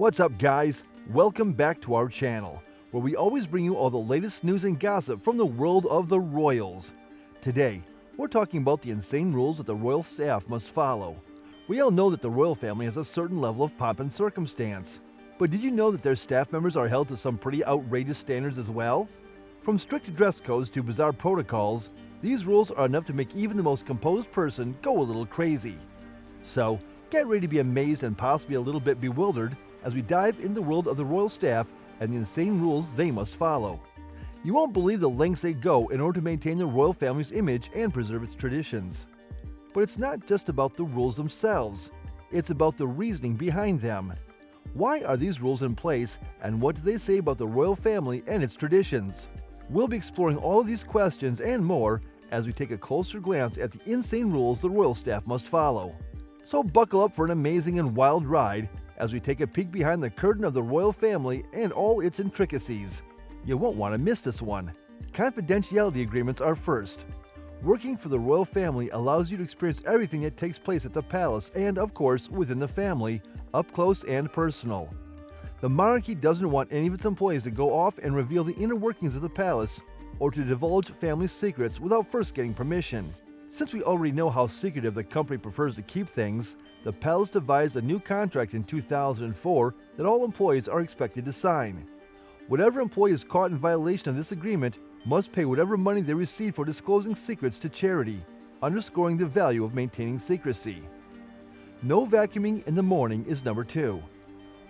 What's up, guys? Welcome back to our channel, where we always bring you all the latest news and gossip from the world of the royals. Today, we're talking about the insane rules that the royal staff must follow. We all know that the royal family has a certain level of pomp and circumstance, but did you know that their staff members are held to some pretty outrageous standards as well? From strict dress codes to bizarre protocols, these rules are enough to make even the most composed person go a little crazy. So, get ready to be amazed and possibly a little bit bewildered as we dive into the world of the royal staff and the insane rules they must follow. You won't believe the lengths they go in order to maintain the royal family's image and preserve its traditions. But it's not just about the rules themselves, it's about the reasoning behind them. Why are these rules in place, and what do they say about the royal family and its traditions? We'll be exploring all of these questions and more as we take a closer glance at the insane rules the royal staff must follow. So buckle up for an amazing and wild ride as we take a peek behind the curtain of the royal family and all its intricacies. You won't want to miss this one. Confidentiality agreements are first. Working for the royal family allows you to experience everything that takes place at the palace and, of course, within the family, up close and personal. The monarchy doesn't want any of its employees to go off and reveal the inner workings of the palace or to divulge family secrets without first getting permission. Since we already know how secretive the company prefers to keep things, the palace devised a new contract in 2004 that all employees are expected to sign. Whatever employee is caught in violation of this agreement must pay whatever money they receive for disclosing secrets to charity, underscoring the value of maintaining secrecy. No vacuuming in the morning is number 2.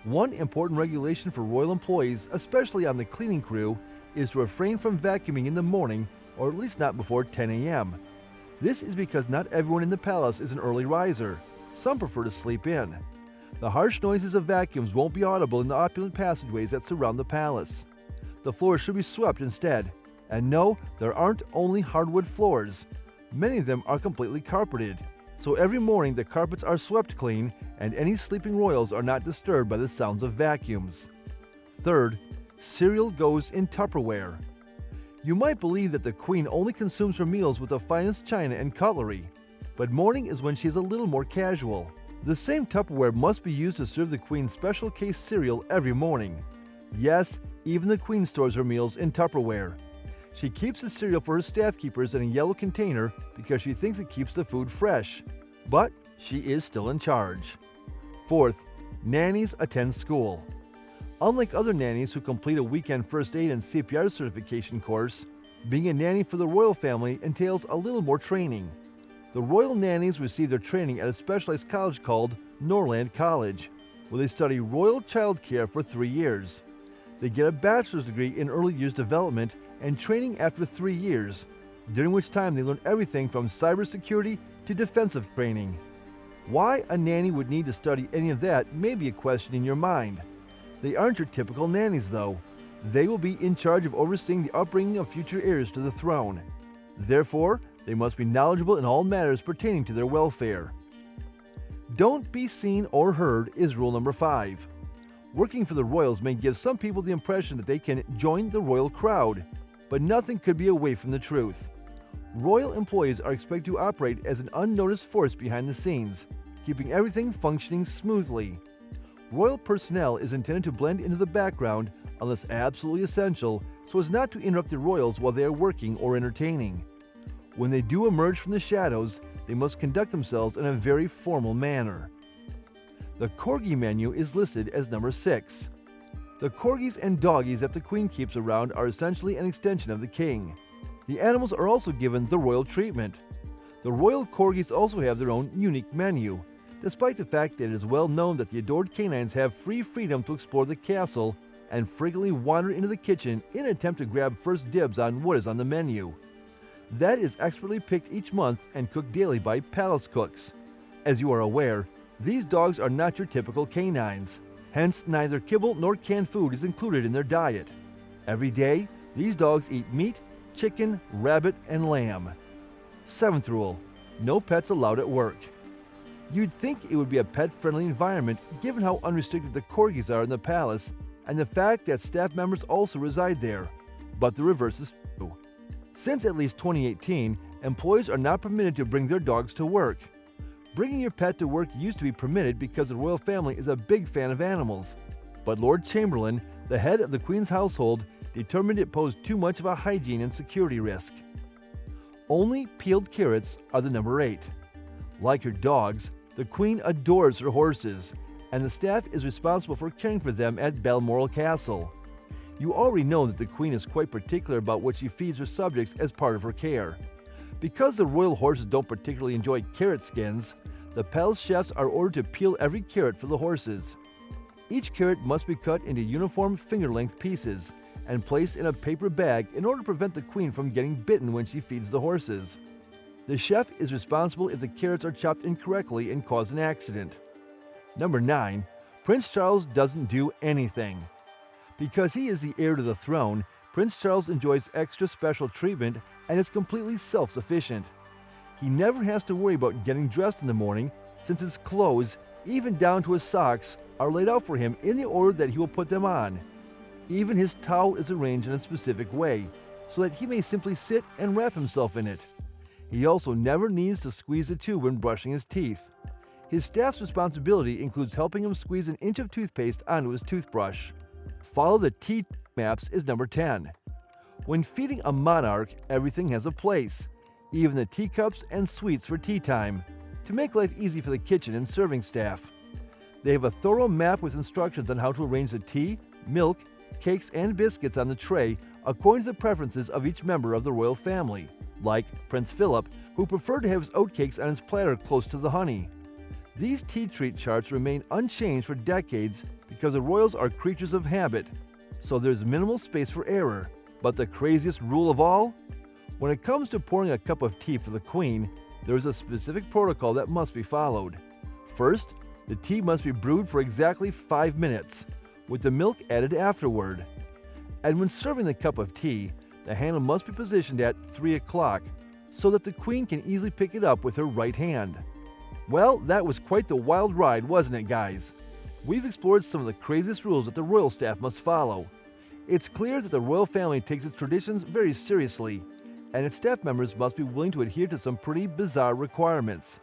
One important regulation for royal employees, especially on the cleaning crew, is to refrain from vacuuming in the morning, or at least not before 10 a.m. This is because not everyone in the palace is an early riser. Some prefer to sleep in. The harsh noises of vacuums won't be audible in the opulent passageways that surround the palace. The floors should be swept instead. And no, there aren't only hardwood floors. Many of them are completely carpeted. So every morning the carpets are swept clean and any sleeping royals are not disturbed by the sounds of vacuums. Third, cereal goes in Tupperware. You might believe that the Queen only consumes her meals with the finest china and cutlery, but morning is when she's a little more casual. The same Tupperware must be used to serve the Queen's special case cereal every morning. Yes, even the Queen stores her meals in Tupperware. She keeps the cereal for her staff keepers in a yellow container because she thinks it keeps the food fresh. But she is still in charge. Fourth, nannies attend school. Unlike other nannies who complete a weekend first aid and CPR certification course, being a nanny for the royal family entails a little more training. The royal nannies receive their training at a specialized college called Norland College, where they study royal childcare for 3 years. They get a bachelor's degree in early years development and training after 3 years, during which time they learn everything from cybersecurity to defensive training. Why a nanny would need to study any of that may be a question in your mind. They aren't your typical nannies, though. They will be in charge of overseeing the upbringing of future heirs to the throne. Therefore, they must be knowledgeable in all matters pertaining to their welfare. Don't be seen or heard is rule number 5. Working for the royals may give some people the impression that they can join the royal crowd, but nothing could be away from the truth. Royal employees are expected to operate as an unnoticed force behind the scenes, keeping everything functioning smoothly. Royal personnel is intended to blend into the background unless absolutely essential so as not to interrupt the royals while they are working or entertaining. When they do emerge from the shadows, they must conduct themselves in a very formal manner. The corgi menu is listed as number 6. The corgis and doggies that the Queen keeps around are essentially an extension of the King. The animals are also given the royal treatment. The royal corgis also have their own unique menu, despite the fact that it is well known that the adored canines have free freedom to explore the castle and frequently wander into the kitchen in an attempt to grab first dibs on what is on the menu. That is expertly picked each month and cooked daily by palace cooks. As you are aware, these dogs are not your typical canines, hence neither kibble nor canned food is included in their diet. Every day, these dogs eat meat, chicken, rabbit, and lamb. 7th rule, no pets allowed at work. You'd think it would be a pet-friendly environment given how unrestricted the corgis are in the palace and the fact that staff members also reside there, but the reverse is true. Since at least 2018, employees are not permitted to bring their dogs to work. Bringing your pet to work used to be permitted because the royal family is a big fan of animals, but Lord Chamberlain, the head of the Queen's household, determined it posed too much of a hygiene and security risk. Only peeled carrots are the number 8. Like her dogs, the Queen adores her horses, and the staff is responsible for caring for them at Balmoral Castle. You already know that the Queen is quite particular about what she feeds her subjects as part of her care. Because the royal horses don't particularly enjoy carrot skins, the palace chefs are ordered to peel every carrot for the horses. Each carrot must be cut into uniform finger-length pieces and placed in a paper bag in order to prevent the Queen from getting bitten when she feeds the horses. The chef is responsible if the carrots are chopped incorrectly and cause an accident. Number 9. Prince Charles doesn't do anything. Because he is the heir to the throne, Prince Charles enjoys extra special treatment and is completely self-sufficient. He never has to worry about getting dressed in the morning, since his clothes, even down to his socks, are laid out for him in the order that he will put them on. Even his towel is arranged in a specific way, so that he may simply sit and wrap himself in it. He also never needs to squeeze a tube when brushing his teeth. His staff's responsibility includes helping him squeeze an inch of toothpaste onto his toothbrush. Follow the tea maps is number 10. When feeding a monarch, everything has a place, even the teacups and sweets for tea time, to make life easy for the kitchen and serving staff. They have a thorough map with instructions on how to arrange the tea, milk, cakes, and biscuits on the tray according to the preferences of each member of the royal family, like Prince Philip, who preferred to have his oatcakes on his platter close to the honey. These tea treat charts remain unchanged for decades because the royals are creatures of habit, so there's minimal space for error. But the craziest rule of all? When it comes to pouring a cup of tea for the Queen, there is a specific protocol that must be followed. First, the tea must be brewed for exactly 5 minutes, with the milk added afterward. And when serving the cup of tea, the handle must be positioned at 3 o'clock, so that the Queen can easily pick it up with her right hand. Well, that was quite the wild ride, wasn't it, guys? We've explored some of the craziest rules that the royal staff must follow. It's clear that the royal family takes its traditions very seriously, and its staff members must be willing to adhere to some pretty bizarre requirements.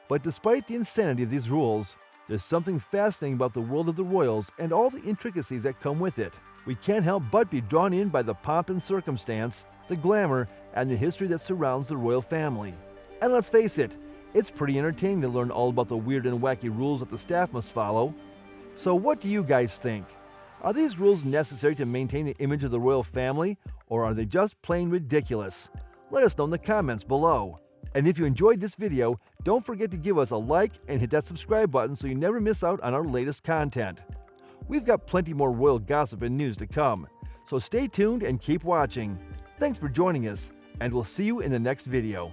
But despite the insanity of these rules, there's something fascinating about the world of the royals and all the intricacies that come with it. We can't help but be drawn in by the pomp and circumstance, the glamour, and the history that surrounds the royal family. And let's face it, it's pretty entertaining to learn all about the weird and wacky rules that the staff must follow. So what do you guys think? Are these rules necessary to maintain the image of the royal family, or are they just plain ridiculous? Let us know in the comments below. And if you enjoyed this video, don't forget to give us a like and hit that subscribe button so you never miss out on our latest content. We've got plenty more royal gossip and news to come, so stay tuned and keep watching. Thanks for joining us, and we'll see you in the next video.